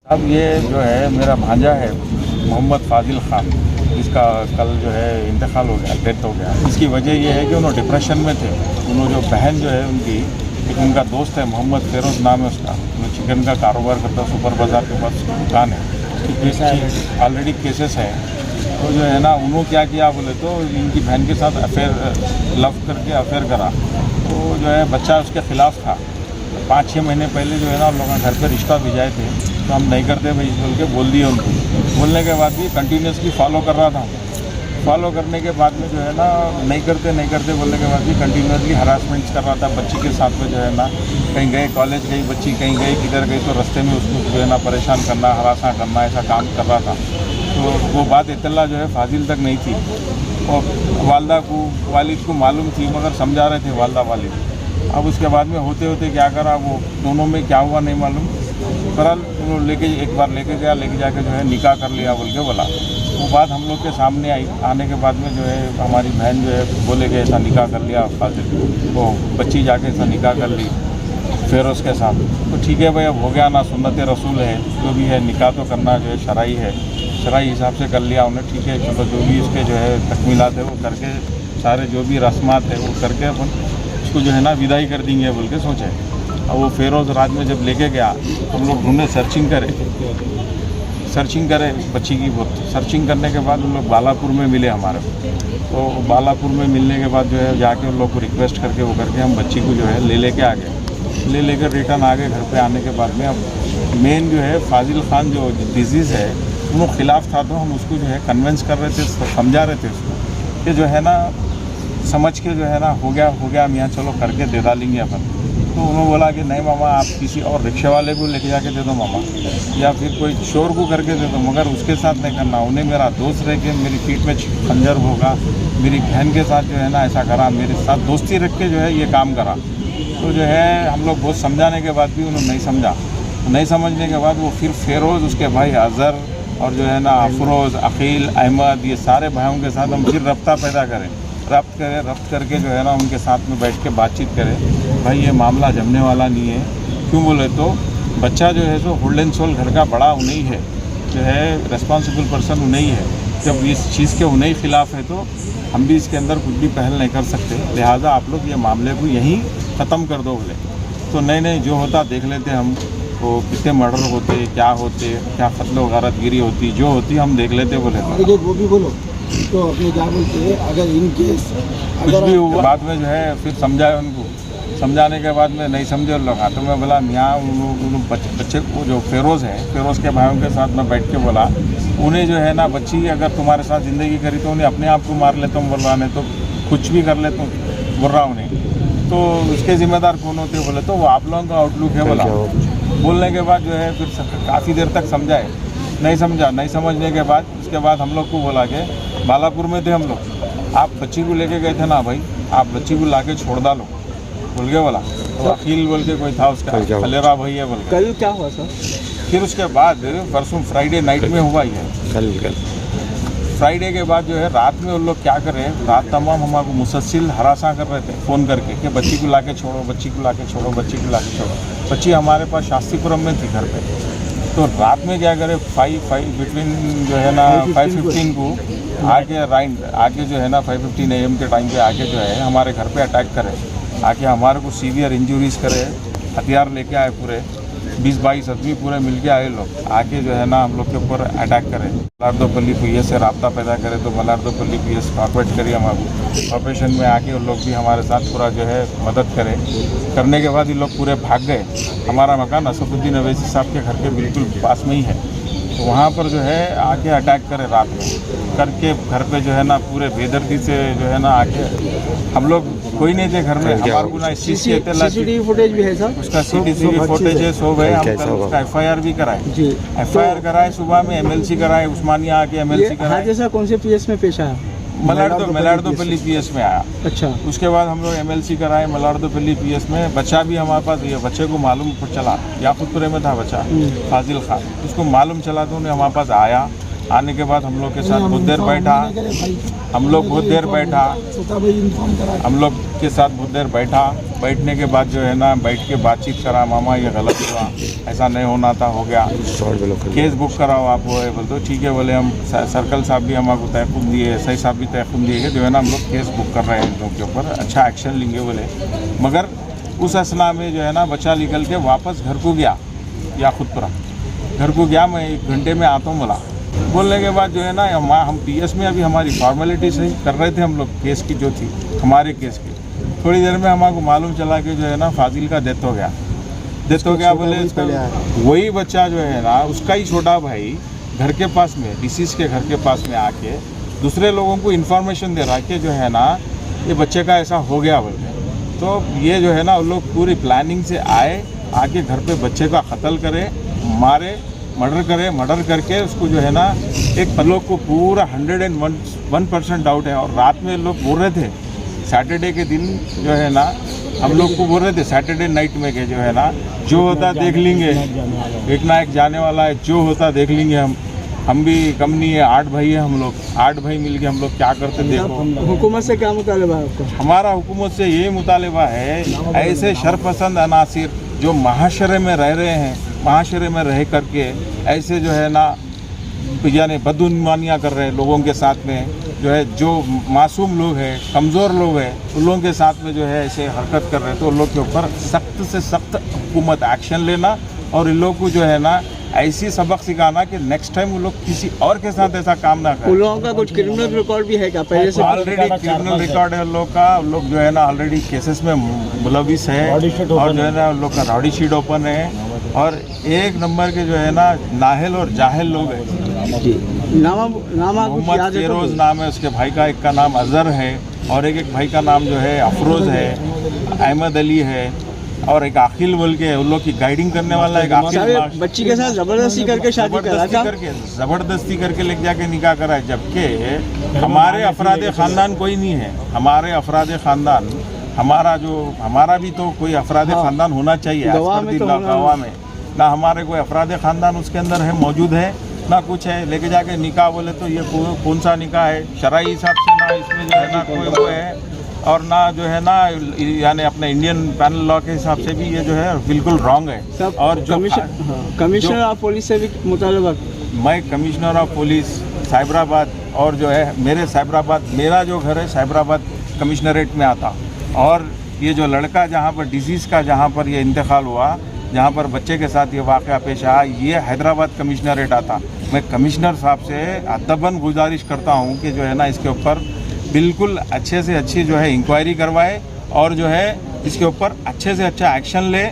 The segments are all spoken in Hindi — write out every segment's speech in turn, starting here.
अब ये जो है मेरा भांजा है मोहम्मद फाजिल खान, इसका कल जो है इंतकाल हो गया, डेथ हो गया। इसकी वजह ये है कि उन्होंने डिप्रेशन में थे। उन्होंने जो बहन जो है उनकी, एक उनका दोस्त है मोहम्मद फेरोज़ नाम है उसका, वो चिकन का कारोबार करता है, सुपर बाज़ार के पास दुकान है। ऑलरेडी केसेस है। तो जो है ना उन्होंने क्या किया बोले तो इनकी बहन के साथ अफेयर लव करके अफेयर करा। तो जो है बच्चा उसके ख़िलाफ़ था। 5-6 महीने पहले जो है ना उन लोगों ने घर पे रिश्ता भिजाए थे, तो हम नहीं करते भाई बोल के बोल दिए उनको। बोलने के बाद भी कंटिन्यूसली फॉलो कर रहा था। फॉलो करने के बाद में जो है ना नहीं करते बोलने के बाद भी कंटिन्यूसली हरासमेंट्स कर रहा था बच्ची के साथ में। जो है ना कहीं गए कॉलेज गई बच्ची, कहीं गई किधर गई तो रास्ते में उसको जो है ना परेशान करना, हरासा करना, ऐसा काम कर रहा था। तो वो बात इत्तला जो है फाजिल तक नहीं थी, और वालिद को मालूम थी, मगर समझा रहे थे वालदा वालिद। अब उसके बाद में होते होते क्या करा, वो दोनों में क्या हुआ नहीं मालूम। बहरहाल एक बार लेके जाके जो है निकाह कर लिया बोल के बोला। वो बात हम लोग के सामने आई। आने के बाद में जो है हमारी बहन जो है बोले कि ऐसा निकाह कर लिया फाजिल, वो बच्ची जाके ऐसा निकाह कर ली फेरोज़ के साथ। तो ठीक है भाई, अब हो गया ना, सुन्नत रसूल है, जो भी है निकाह तो करना जो है शरई है, शरई हिसाब से कर लिया उन्हें। ठीक है, चलो जो भी इसके जो है तकमीलात है वो करके, सारे जो भी रस्मात है वो करके अपन उसको जो है ना विदाई कर देंगे बोल के सोचे। और वो फेरोज़ रात में जब लेके गया, हम लोग ढूंढे, सर्चिंग करे बच्ची की। बहुत सर्चिंग करने के बाद उन लोग बालापुर में मिले हमारे को। तो बालापुर में मिलने के बाद जो है जाके उन लोग को रिक्वेस्ट करके वो करके हम बच्ची को जो है लेके आ गए। लेकर रिटर्न आ गए घर पे। आने के बाद में अब मेन जो है फाजिल खान जो डिजीज़ है उनके ख़िलाफ़ था, तो हम उसको जो है कन्विंस कर रहे थे, समझा रहे थे उसको कि जो है ना समझ के जो है ना हो गया मियाँ, चलो करके दे डालेंगे अपन। तो उन्होंने बोला कि नहीं मामा, आप किसी और रिक्शे वाले को लेके जाके दे दो मामा, या फिर कोई चोर को करके दे दो, मगर उसके साथ नहीं करना। उन्हें मेरा दोस्त रह के मेरी पीठ में खंजर होगा, मेरी बहन के साथ जो है ना ऐसा करा, मेरे साथ दोस्ती रख के जो है ये काम करा। तो जो है हम लोग बहुत समझाने के बाद भी उन्होंने नहीं समझा। नहीं समझने के बाद वो फिर फेरोज़, उसके भाई अज़हर और जो है ना अफरोज़, अकील, अहमद, ये सारे भाइयों के साथ हम फिर रब्ता पैदा करें, रब्त करके जो है ना उनके साथ में बैठ के बातचीत करें। भाई ये मामला जमने वाला नहीं है। क्यों बोले तो बच्चा जो है सो होल्ड एंड सोल घर का बड़ा उन्हीं है, जो है रिस्पॉन्सिबल पर्सन उन्हीं है। जब इस चीज़ के उन्हीं खिलाफ़ है तो हम भी इसके अंदर कुछ भी पहल नहीं कर सकते। लिहाजा आप लोग ये मामले को यहीं ख़त्म कर दो बोले। तो नहीं जो होता देख लेते हम, वो कितने मर्डर होते, क्या कत्ल वगारत गिरी होती, जो होती हम देख लेते बोले। वो भी बोलो तो अपने क्या बोलते हैं, अगर इन केस कुछ भी बाद में जो है फिर समझाए उनको। समझाने के बाद में नहीं समझे उन लोग। तो मैं बोला यहाँ बच्चे को, जो फेरोज़ है, फेरोज़ के भाइयों के साथ मैं बैठ के बोला, उन्हें जो है ना बच्ची अगर तुम्हारे साथ ज़िंदगी करी तो उन्हें अपने आप को मार लेता हूँ बोल रहा, नहीं तो कुछ भी कर लेता हूँ बोल रहा उन्हें। तो उसके ज़िम्मेदार कौन होते बोले तो वो आप लोगों का आउटलुक है बोला। बोलने के बाद जो है फिर काफ़ी देर तक समझाए, नहीं समझा। नहीं समझने के बाद उसके बाद हम लोग को बोला कि बालापुर में थे हम लोग, आप बच्ची को लेके गए थे ना भाई, आप बच्ची को ला के छोड़ डालो बोल के बोला। तो अकील बोल के कोई था उसका, फलेरा भाई है बोल के। कल क्या हुआ सर? फिर उसके बाद परसों फ्राइडे नाइट में हुआ ही है। कल फ्राइडे के बाद जो है रात में उन लोग क्या कर रहे हैं, रात तमाम हमारे मुसलसिल हरासा कर रहे थे फ़ोन करके कि बच्ची को ला के छोड़ो, बच्ची को ला के छोड़ो, बच्ची को ला के छोड़ो। बच्ची हमारे पास शास्त्रीपुरम में थी घर पे। तो रात में क्या करे, 5 बिटवीन जो है ना 5:15 को आके जो है ना 5:15 AM के टाइम पे आके जो है हमारे घर पे अटैक करे, आके हमारे को सीवियर इंजरीज़ करे, हथियार लेके आए पूरे 20-22 आदमी पूरे मिल के आए लोग, आके जो है ना हम लोग के ऊपर अटैक करें। मलारदोपल्ली PS से रब्ता पैदा करे तो मलारदोपल्ली PS कॉर्पोरेट करिए हमारे ऑपरेशन में आके उन लोग भी हमारे साथ पूरा जो है मदद करें। करने के बाद ये लोग पूरे भाग गए। हमारा मकान असफुद्दीन अवैसी साहब के घर के बिल्कुल पास में ही है। तो वहाँ पर जो है आके अटैक करे रात में करके, घर पे जो है ना पूरे बेदर्दी से जो है ना आके, हम लोग कोई नहीं थे घर में, हमारे को ना CCTV फुटेज भी है सर, उसका CCTV फुटेज है, सो गए। हम कल उसका FIR भी कराए, FIR कराए, सुबह में MLC कराए, उस्मानिया आके MLC कराए। जैसा कौन से PS में पेश आया? मलारदोपल्ली PS में आया। अच्छा। उसके बाद हम लोग MLC कराए मलारदोपल्ली PS में। बच्चा भी हमारे पास, ये बच्चे को मालूम चला, याकूतपुरे में था बच्चा फाजिल खान, उसको मालूम चला तो उन्हें हमारे पास आया। आने के बाद हम लोग के साथ बहुत देर बैठा, हम लोग बहुत देर बैठा, हम लोग के साथ बहुत देर बैठा। बैठने के बाद जो है ना बैठ के बातचीत करा, मामा ये गलत हुआ, ऐसा नहीं होना था, हो गया, केस बुक कराओ आप। वो है बोल तो ठीक है बोले, हम सर्कल साहब भी हमको तयखुम दिए, एसआई साहब भी तयखुम दिए कि जो है ना हम लोग केस बुक कर रहे हैं इन लोग के ऊपर, अच्छा एक्शन लेंगे बोले। मगर उस असना में जो है ना बच्चा निकल के वापस घर को गया, या खुदपुरा घर को गया, मैं 1 घंटे में आता हूँ बोला। बोलने के बाद जो है ना हम पीएस में अभी हमारी फॉर्मेलिटी सही कर रहे थे हम लोग, केस की जो थी हमारे केस की। थोड़ी देर में हमको मालूम चला कि जो है ना फाजिल का डेथ हो गया। डेथ हो गया बोले, वही बच्चा जो है ना उसका ही छोटा भाई घर के पास में, डिसीज के घर के पास में आके दूसरे लोगों को इन्फॉर्मेशन दे रहा कि जो है ना ये बच्चे का ऐसा हो गया बोल के। तो ये जो है ना उन लोग पूरी प्लानिंग से आए, आके घर पे बच्चे का कत्ल करे, मारे, मर्डर करे, मर्डर करके उसको जो है ना एक लोग को पूरा 101% डाउट है। और रात में लोग बोल रहे थे सैटरडे के दिन जो है ना हम लोग को बोल रहे थे सैटरडे नाइट में के जो है ना जो होता देख लेंगे, एक ना एक जाने वाला है, जो होता देख लेंगे। हम भी कम नहीं है, 8 भाई है हम लोग, 8 भाई मिलके हम लोग क्या करते देखो। हुकूमत से क्या मुतालबा है आपका? हमारा हुकूमत से ये मुतालबा है, ऐसे शरपसंद अनासिर जो महाशरे में रह रहे हैं, महाशरे में रह करके ऐसे जो है ना यानी बदगुमानियाँ कर रहे हैं लोगों के साथ में, जो है जो मासूम लोग हैं, कमज़ोर लोग हैं, उन लोगों के साथ में जो है ऐसे हरकत कर रहे हैं। तो उन लोग के ऊपर सख्त से सख्त हुकूमत एक्शन लेना और इन लोग को जो है ना ऐसी सबक सिखाना कि नेक्स्ट टाइम वो लोग किसी और के साथ ऐसा काम ना करें। उन लोगों का कुछ क्रिमिनल रिकॉर्ड भी है क्या पहले से? ऑलरेडी क्रिमिनल रिकॉर्ड है उन लोग का, उन लोग जो है ना ऑलरेडी केसेस में मुलविस है, और जो है ना उन लोग का रॉडी शीट ओपन है, और 1 नंबर के जो है ना नाहल और जाहिल लोग हैं। मोहम्मद फिरोज नाम है उसके भाई का, एक का नाम अजहर है, और एक भाई का नाम जो है अफरोज़ है, अहमद अली है, और एक आखिल बोल के उन लोग की गाइडिंग करने वाला एक आखिल। बच्ची के साथ जबरदस्ती करके शादी करा था, जबरदस्ती करके लेके जाके निकाह करा है। जबकि हमारे अफराद ख़ानदान कोई नहीं है, हमारे अफराद ख़ानदान हमारा भी तो कोई अफराद ख़ानदान होना चाहिए गवाह में ना, हमारे कोई अफराद ख़ानदान उसके अंदर है, मौजूद है ना कुछ है। लेके जाके निकाह बोले तो ये कौन सा निकाह है शरई हिसाब से, ना इसमें जो है ना कोई वो है, और ना जो है ना यानी अपने इंडियन पैनल लॉ के हिसाब से भी ये जो है बिल्कुल रॉन्ग है। और जो कमिश्नर ऑफ पुलिस से भी मुतालबा, मैं कमिश्नर ऑफ पुलिस साइबराबाद, और जो है मेरे साइबराबाद, मेरा जो घर है साइबराबाद कमिश्नरेट में आता, और ये जो लड़का जहाँ पर डिजीज़ का जहाँ पर ये इंतकाल हुआ, जहाँ पर बच्चे के साथ ये वाक़या पेश आया, ये हैदराबाद कमिश्नरेट आता। मैं कमिश्नर साहब से अदबन गुजारिश करता हूँ कि जो है ना इसके ऊपर बिल्कुल अच्छे से अच्छी जो है इंक्वायरी करवाए, और जो है इसके ऊपर अच्छे से अच्छा एक्शन ले,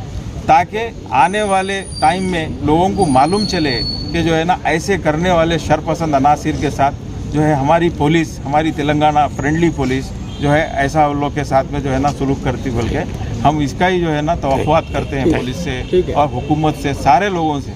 ताकि आने वाले टाइम में लोगों को मालूम चले कि जो है ना ऐसे करने वाले शरपसंद अनासिर के साथ जो है हमारी पुलिस, हमारी तेलंगाना फ्रेंडली पुलिस जो है ऐसा उन लोग के साथ में जो है ना सलूक करती। बोल के हम इसका ही जो है ना तवक्कुआत करते हैं पुलिस से और हुकूमत से, सारे लोगों से।